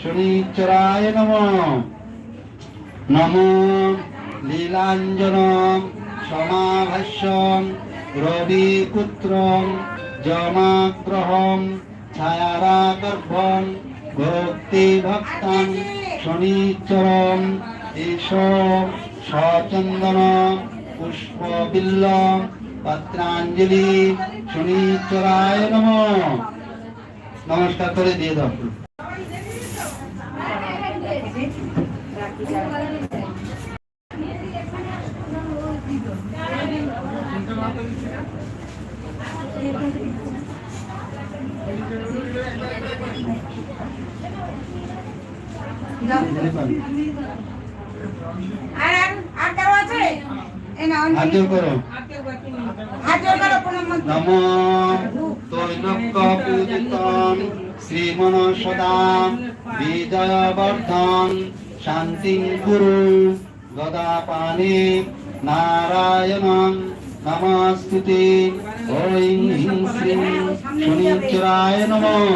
শনিশ্চরায় নমঃ। নমো লীলাঞ্জনম সমাভাস্যং রবিপুত্রং যমাগ্রহং ছায়ারাগর্ভং ভক্তিভক্তাং শনিশ্চরং ঈশ সচন্দন পুষ্পবিল্লং পত্রাঞ্জলি শনিশ্চরায় নমঃ। নমস্কার করে দিয়ে দাও। নমো তৈলক্যপূজিতং শ্রীমনসদাং বিজয়বর্ধং শান্তিং কুরু গদাপাণি নারায়ণং নমস্তুতে। ঐং হ্রিং শ্রীং শনিশ্চরায় নমঃ।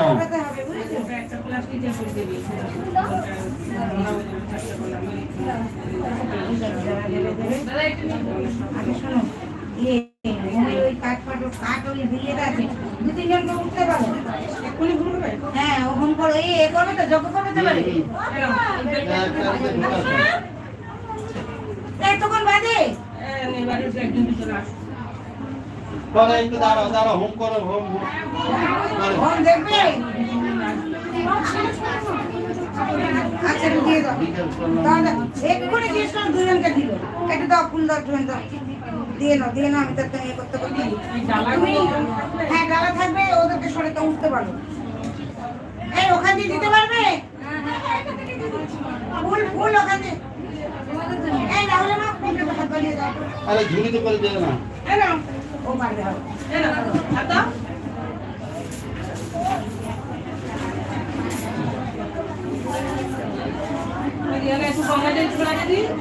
একটু দাঁড়াও দাঁড়াও, হোম করো, হোম দেখবে। আচ্ছা দিয়ে দাও দাদা, এক্ষুনি জিজ্ঞেস করো দুজনকে দিল। একটু দাও ফুল দাও, দিয়ে নাও দিয়ে নাও। আমি তো ইয়ে করতে পারি। হ্যাঁ ডালা থাকবে, ওদেরকে সরে তো উঠতে পারো। এই ওখান দিয়ে দিতে পারবে ফুল ফুল ওখান দিয়ে। এই রাহুল মা ফুলটা হাত বাড়িয়ে দাও। আরে ঝুড়িতে করে দেবে না। এই নাও, ও পারবে হবে। এই নাও হাত দাও।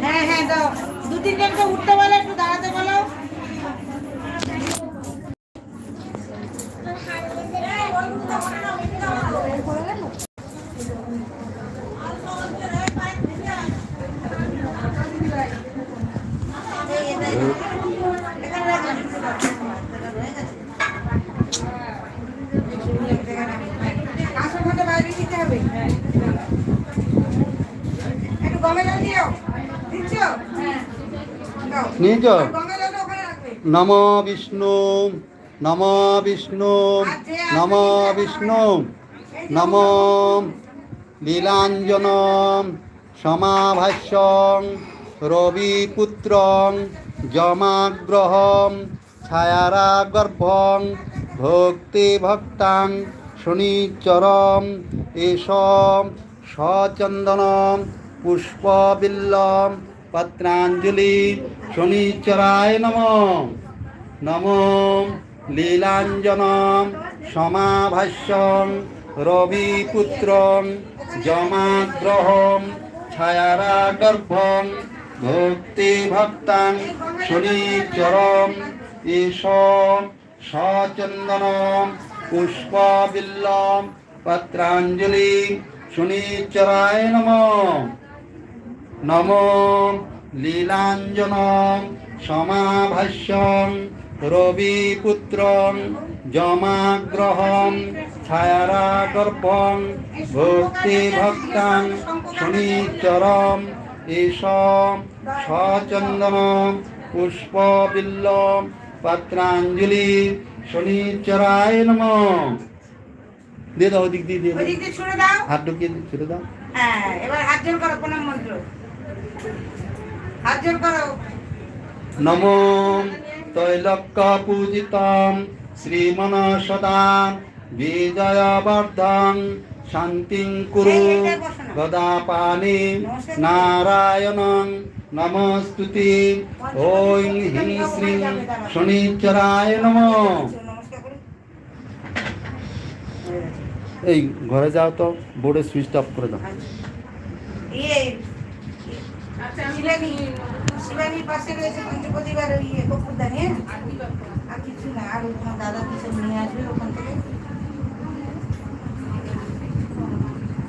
হ্যাঁ হ্যাঁ দাও। দু তিনজনকে উঠতে বলো, একটু দাঁড়াতে বলো। নম বিষ্ণু নম বিষ্ণু নম বিষ্ণু নম লীলাঞ্জন সমাভাস্যং রবিপুত্রং যমাগ্রহং ছায়ারাগর্ভং ভক্তিভক্তাং শনিশ্চরং ঈশ সচন্দন পুষ্পবিল্লং পত্রাঞ্জলি শনিশ্চরায় নমঃ। নমো লীলাঞ্জনম সমাভাস্যং রবিপুত্রং যমাগ্রহং ছায়ারাগর্ভং ভক্তিভক্তাং শনিশ্চরং ঈশ সচন্দন পুষ্পবিল্লং পত্রাঞ্জলি শনিশ্চরায় নমঃ। নমো লীলাঞ্জনম সমাভাস্যং রবিপুত্রং যমাগ্রহং ছায়ারাগর্ভং ভক্তিভক্তাং শনিশ্চরং ঈশ সচন্দন পুষ্পবিল্লং পত্রাঞ্জলি শনিশ্চরায় নমঃ। দিয়ে দাও, ওদিক দিয়ে ছুড়ে দাও, হাত ঢুকিয়ে ছুড়ে দাও। হ্যাঁ এবার হাত জোড় করো, প্রণাম মন্ত্র হাত জোড় করো। নমো তৈলক্যপূজিতং শ্রীমনসদাং বিজয়বর্ধং শান্তিং কুরু গদাপাণি নারায়ণং নমস্তুতে। ঐং হ্রিং শ্রীং শনিশ্চরায় নমঃ। এই ঘরে যাও তো, বোর্ডে সুইচ অফ করে দাও। শিবানীর পাশে রয়েছে পঞ্চপতিবার কপুরদানি, আর কিছু না। আর দাদা কিছু নিয়ে আসবে ওখান থেকে।